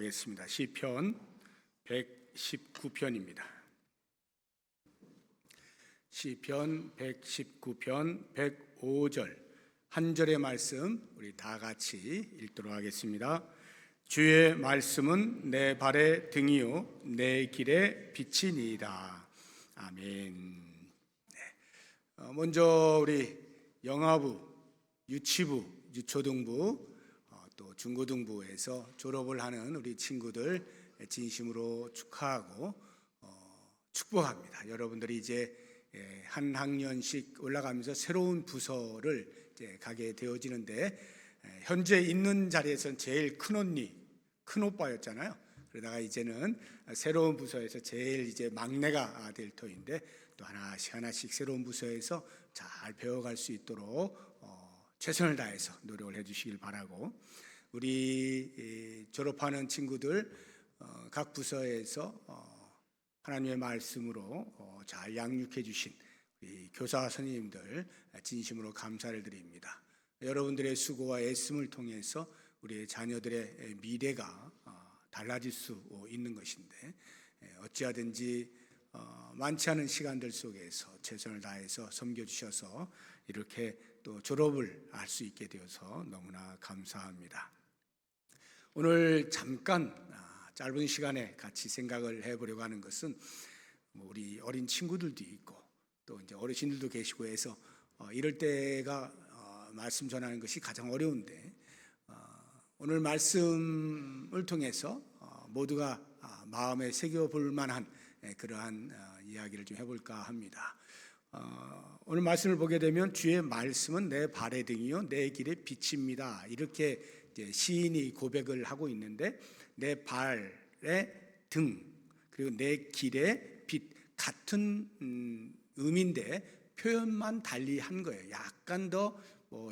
하겠습니다. 시편 119편입니다. 시편 119편 105절 한 절의 말씀 우리 다 같이 읽도록 하겠습니다. 주의 말씀은 내 발의 등이요 내 길의 빛이니이다. 아멘. 먼저 우리 영아부, 유치부, 유초등부 또 중고등부에서 졸업을 하는 우리 친구들 진심으로 축하하고 축복합니다. 여러분들이 이제 한 학년씩 올라가면서 새로운 부서를 이제 가게 되어지는데 현재 있는 자리에서는 제일 큰 언니, 큰 오빠였잖아요. 그러다가 이제는 새로운 부서에서 제일 이제 막내가 될 터인데 또 하나씩 새로운 부서에서 잘 배워갈 수 있도록 최선을 다해서 노력을 해주시길 바라고, 우리 졸업하는 친구들 각 부서에서 하나님의 말씀으로 잘 양육해 주신 우리 교사 선생님들 진심으로 감사를 드립니다. 여러분들의 수고와 애씀을 통해서 우리의 자녀들의 미래가 달라질 수 있는 것인데 어찌하든지 많지 않은 시간들 속에서 최선을 다해서 섬겨주셔서 이렇게 또 졸업을 할 수 있게 되어서 너무나 감사합니다. 오늘 잠깐 짧은 시간에 같이 생각을 해보려고 하는 것은 우리 어린 친구들도 있고 또 이제 어르신들도 계시고 해서 이럴 때가 말씀 전하는 것이 가장 어려운데 오늘 말씀을 통해서 모두가 마음에 새겨볼 만한 그러한 이야기를 좀 해볼까 합니다. 오늘 말씀을 보게 되면 주의 말씀은 내 발의 등이요 내 길의 빛입니다. 이렇게 이제 시인이 고백을 하고 있는데 내 발의 등 그리고 내 길의 빛 같은 의미인데 표현만 달리 한 거예요. 약간 더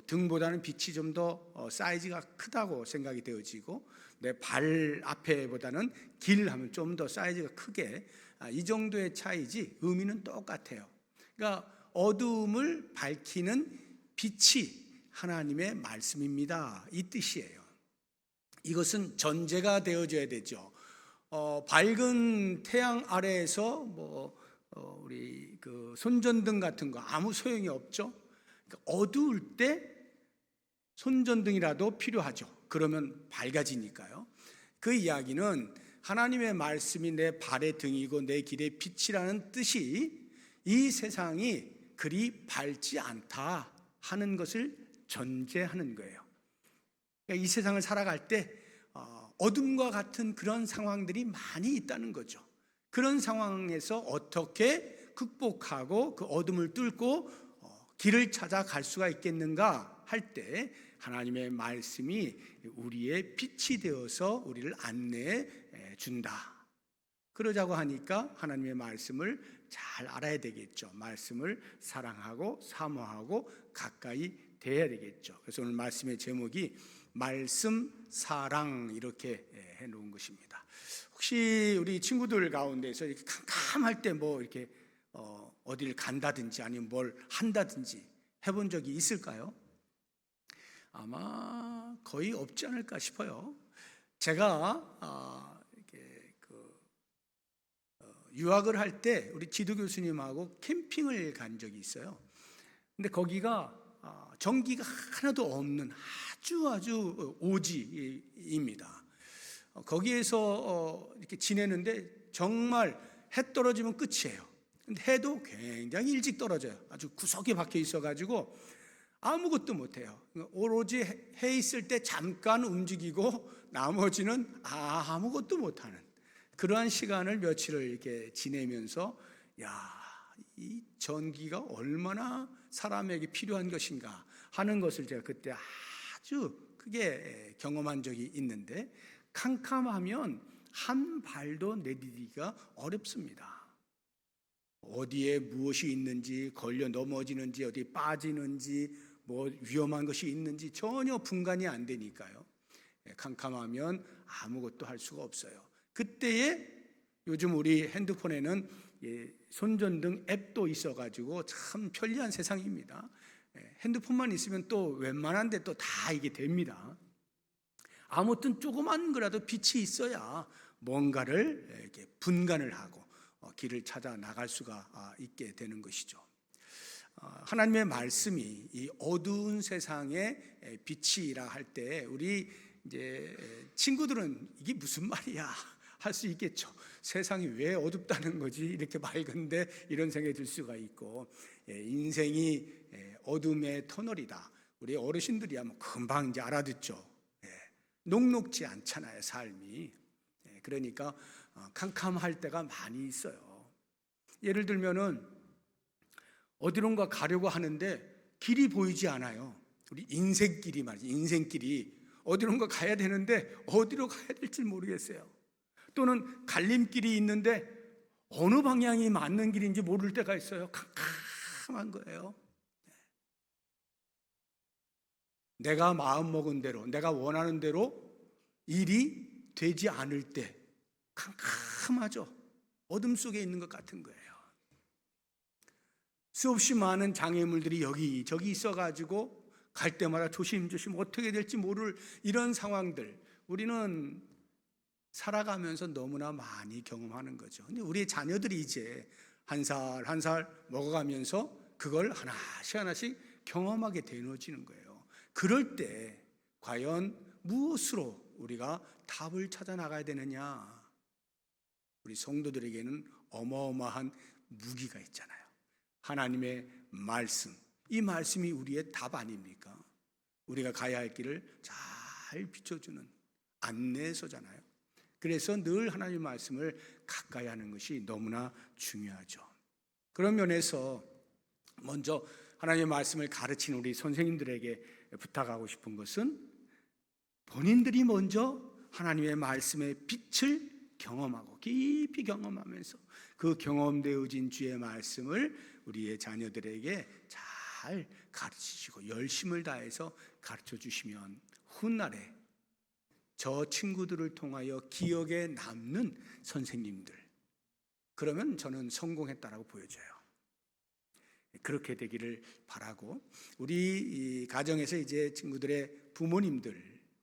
등보다는 빛이 좀 더 사이즈가 크다고 생각이 되어지고 내 발 앞에보다는 길 하면 좀 더 사이즈가 크게 이 정도의 차이지 의미는 똑같아요. 그러니까 어두움을 밝히는 빛이 하나님의 말씀입니다. 이 뜻이에요. 이것은 전제가 되어져야 되죠. 밝은 태양 아래에서 우리 그 손전등 같은 거 아무 소용이 없죠. 그러니까 어두울 때 손전등이라도 필요하죠. 그러면 밝아지니까요. 그 이야기는 하나님의 말씀이 내 발의 등이고 내 길의 빛이라는 뜻이 이 세상이 그리 밝지 않다 하는 것을 전제하는 거예요. 그러니까 이 세상을 살아갈 때 어둠과 같은 그런 상황들이 많이 있다는 거죠. 그런 상황에서 어떻게 극복하고 그 어둠을 뚫고 길을 찾아갈 수가 있겠는가 할 때 하나님의 말씀이 우리의 빛이 되어서 우리를 안내해 준다. 그러자고 하니까 하나님의 말씀을 잘 알아야 되겠죠. 말씀을 사랑하고 사모하고 가까이 대해야 되겠죠. 그래서 오늘 말씀의 제목이 말씀 사랑 이렇게 해놓은 것입니다. 혹시 우리 친구들 가운데서 이렇게 캄캄할 때 이렇게 어디를 간다든지 아니면 뭘 한다든지 해본 적이 있을까요? 아마 거의 없지 않을까 싶어요. 제가 이렇게 유학을 할 때 우리 지도 교수님하고 캠핑을 간 적이 있어요. 근데 거기가 전기가 하나도 없는 아주 오지입니다. 거기에서 이렇게 지내는데 정말 해 떨어지면 끝이에요. 근데 해도 굉장히 일찍 떨어져요. 아주 구석에 박혀 있어가지고 아무것도 못해요. 오로지 해 있을 때 잠깐 움직이고 나머지는 아무것도 못하는 그러한 시간을 며칠을 이렇게 지내면서 이 전기가 얼마나 사람에게 필요한 것인가 하는 것을 제가 그때 아주 크게 경험한 적이 있는데 캄캄하면 한 발도 내디디기가 어렵습니다. 어디에 무엇이 있는지, 걸려 넘어지는지, 어디 빠지는지, 위험한 것이 있는지 전혀 분간이 안 되니까요. 캄캄하면 아무것도 할 수가 없어요. 그때에 요즘 우리 핸드폰에는 손전등 앱도 있어가지고 참 편리한 세상입니다. 핸드폰만 있으면 또 웬만한 데 또 다 이게 됩니다. 아무튼 조그만 거라도 빛이 있어야 뭔가를 이렇게 분간을 하고 길을 찾아 나갈 수가 있게 되는 것이죠. 하나님의 말씀이 이 어두운 세상의 빛이라 할 때 우리 이제 친구들은 이게 무슨 말이야 할 수 있겠죠. 세상이 왜 어둡다는 거지 이렇게 밝은데, 이런 생각이 들 수가 있고, 인생이 어둠의 터널이다. 우리 어르신들이야 뭐 금방 이제 알아듣죠. 녹록지 않잖아요, 삶이. 그러니까 캄캄할 때가 많이 있어요. 예를 들면은 어디론가 가려고 하는데 길이 보이지 않아요. 우리 인생길이 말이지, 인생길이 어디론가 가야 되는데 어디로 가야 될지 모르겠어요. 또는 갈림길이 있는데 어느 방향이 맞는 길인지 모를 때가 있어요. 캄캄한 거예요. 내가 마음먹은 대로, 내가 원하는 대로 일이 되지 않을 때 캄캄하죠. 어둠 속에 있는 것 같은 거예요. 수없이 많은 장애물들이 여기저기 있어가지고 갈 때마다 조심조심 어떻게 될지 모를 이런 상황들, 우리는 살아가면서 너무나 많이 경험하는 거죠. 근데 우리 자녀들이 이제 한 살 한 살 먹어가면서 그걸 하나씩 경험하게 되어지는 거예요. 그럴 때 과연 무엇으로 우리가 답을 찾아 나가야 되느냐? 우리 성도들에게는 어마어마한 무기가 있잖아요. 하나님의 말씀, 이 말씀이 우리의 답 아닙니까? 우리가 가야 할 길을 잘 비춰주는 안내서잖아요. 그래서 늘 하나님의 말씀을 가까이 하는 것이 너무나 중요하죠. 그런 면에서 먼저 하나님의 말씀을 가르치는 우리 선생님들에게 부탁하고 싶은 것은 본인들이 먼저 하나님의 말씀의 빛을 경험하고 깊이 경험하면서 그 경험되어진 주의 말씀을 우리의 자녀들에게 잘 가르치시고 열심을 다해서 가르쳐 주시면 훗날에 저 친구들을 통하여 기억에 남는 선생님들, 그러면 저는 성공했다라고 보여져요. 그렇게 되기를 바라고, 우리 가정에서 이제 친구들의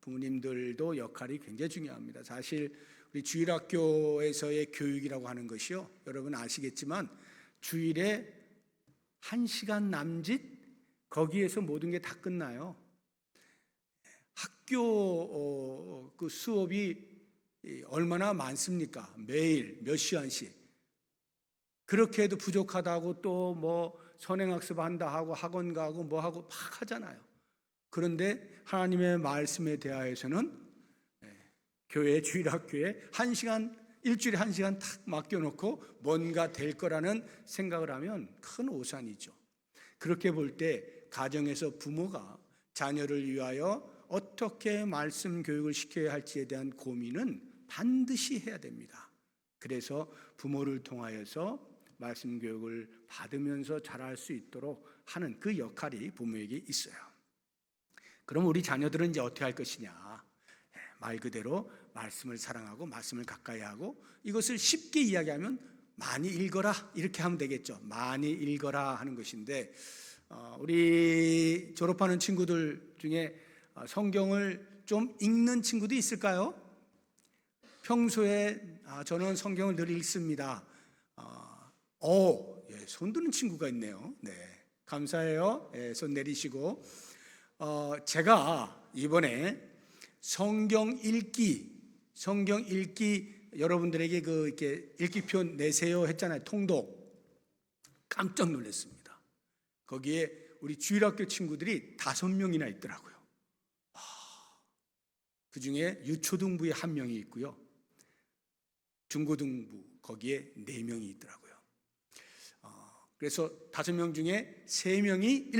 부모님들도 역할이 굉장히 중요합니다. 사실 우리 주일학교에서의 교육이라고 하는 것이요, 여러분 아시겠지만 주일에 1시간 남짓 거기에서 모든 게 다 끝나요. 학교 그 수업이 얼마나 많습니까? 매일 몇 시간씩. 그렇게 해도 부족하다고 또 뭐 선행학습 한다 하고 학원 가고 뭐 하고 막 하잖아요. 그런데 하나님의 말씀에 대하여서는 교회 주일학교에 일주일에 1시간 탁 맡겨놓고 뭔가 될 거라는 생각을 하면 큰 오산이죠. 그렇게 볼 때 가정에서 부모가 자녀를 위하여 어떻게 말씀 교육을 시켜야 할지에 대한 고민은 반드시 해야 됩니다. 그래서 부모를 통하여서 말씀 교육을 받으면서 자랄 수 있도록 하는 그 역할이 부모에게 있어요. 그럼 우리 자녀들은 이제 어떻게 할 것이냐? 말 그대로 말씀을 사랑하고 말씀을 가까이 하고, 이것을 쉽게 이야기하면 많이 읽어라 이렇게 하면 되겠죠. 많이 읽어라 하는 것인데, 우리 졸업하는 친구들 중에 성경을 좀 읽는 친구도 있을까요? 평소에 저는 성경을 늘 읽습니다. 손 드는 친구가 있네요. 네, 감사해요. 손 내리시고, 제가 이번에 성경 읽기 여러분들에게 이렇게 읽기표 내세요 했잖아요. 통독. 깜짝 놀랐습니다. 거기에 우리 주일학교 친구들이 5명이나 있더라고요. 그 중에 유초등부에 1명이 있고요, 중고등부 거기에 4명이 있더라고요. 그래서 5명 중에 3명이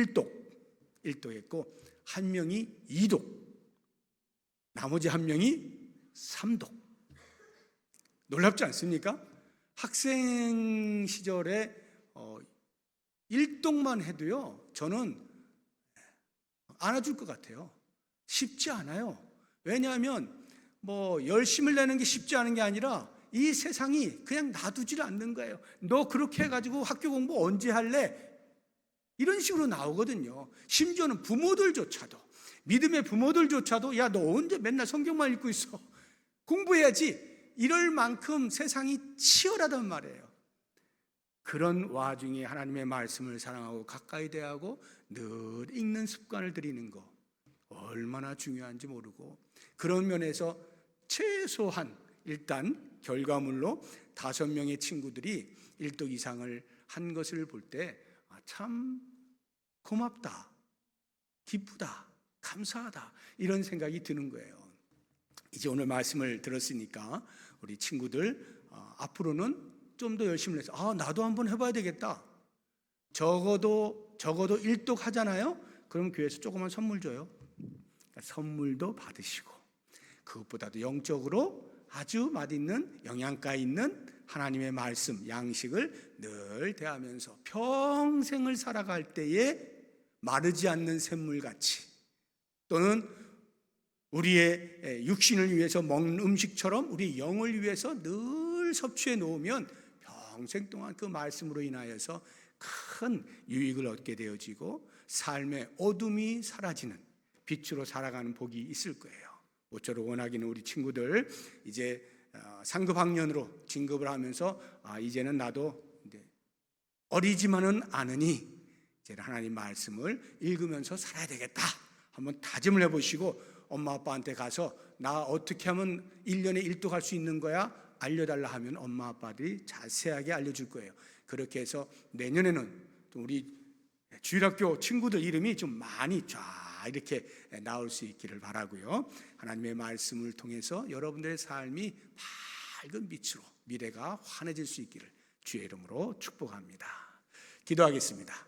1독했고 1명이 2독, 나머지 1명이 3독. 놀랍지 않습니까? 학생 시절에 1독만 해도요, 저는 안아줄 것 같아요. 쉽지 않아요. 왜냐하면 뭐 열심을 내는 게 쉽지 않은 게 아니라 이 세상이 그냥 놔두질 않는 거예요. 너 그렇게 해가지고 학교 공부 언제 할래? 이런 식으로 나오거든요. 심지어는 부모들조차도 믿음의 부모들조차도 야, 너 언제 맨날 성경만 읽고 있어? 공부해야지. 이럴 만큼 세상이 치열하단 말이에요. 그런 와중에 하나님의 말씀을 사랑하고 가까이 대하고 늘 읽는 습관을 들이는 거 얼마나 중요한지 모르고, 그런 면에서 최소한 일단 결과물로 5명의 친구들이 1독 이상을 한 것을 볼 때 참 고맙다, 기쁘다, 감사하다, 이런 생각이 드는 거예요. 이제 오늘 말씀을 들었으니까 우리 친구들 앞으로는 좀 더 열심히 해서 나도 한번 해봐야 되겠다. 적어도 1독 하잖아요. 그럼 교회에서 조그만 선물 줘요. 그러니까 선물도 받으시고, 그것보다도 영적으로 아주 맛있는 영양가 있는 하나님의 말씀, 양식을 늘 대하면서 평생을 살아갈 때에 마르지 않는 샘물같이, 또는 우리의 육신을 위해서 먹는 음식처럼 우리 영을 위해서 늘 섭취해 놓으면 평생 동안 그 말씀으로 인하여서 큰 유익을 얻게 되어지고 삶의 어둠이 사라지는 빛으로 살아가는 복이 있을 거예요. 모쪼록 원하기는 우리 친구들 이제 상급 학년으로 진급을 하면서 이제는 나도 이제 어리지만은 않으니 이제 하나님 말씀을 읽으면서 살아야 되겠다 한번 다짐을 해보시고, 엄마 아빠한테 가서 나 어떻게 하면 1년에 1독 할 수 있는 거야? 알려달라 하면 엄마 아빠들이 자세하게 알려줄 거예요. 그렇게 해서 내년에는 또 우리 주일학교 친구들 이름이 좀 많이 쫙 이렇게 나올 수 있기를 바라고요. 하나님의 말씀을 통해서 여러분들의 삶이 밝은 빛으로 미래가 환해질 수 있기를 주의 이름으로 축복합니다. 기도하겠습니다.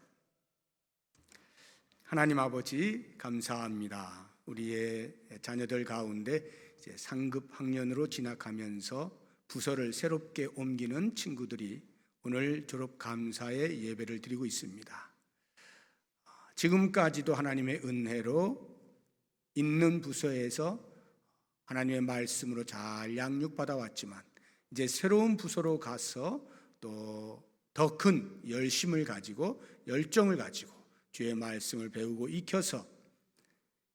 하나님 아버지, 감사합니다. 우리의 자녀들 가운데 이제 상급 학년으로 진학하면서 부서를 새롭게 옮기는 친구들이 오늘 졸업 감사의 예배를 드리고 있습니다. 지금까지도 하나님의 은혜로 있는 부서에서 하나님의 말씀으로 잘 양육받아 왔지만 이제 새로운 부서로 가서 또 더 큰 열심을 가지고 열정을 가지고 주의 말씀을 배우고 익혀서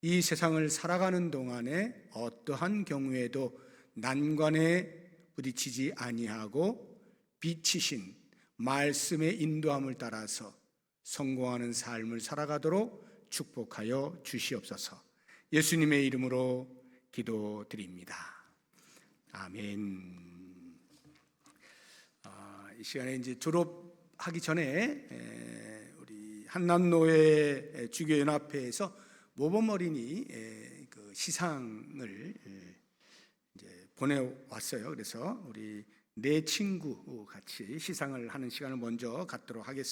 이 세상을 살아가는 동안에 어떠한 경우에도 난관에 부딪히지 아니하고 빛이신 말씀의 인도함을 따라서 성공하는 삶을 살아가도록 축복하여 주시옵소서. 예수님의 이름으로 기도드립니다. 아멘. 이 시간에 이제 졸업하기 전에 우리 한남노회 주교연합회에서 모범 어린이 그 시상을 이제 보내왔어요. 그래서 우리 네 친구 같이 시상을 하는 시간을 먼저 갖도록 하겠습니다.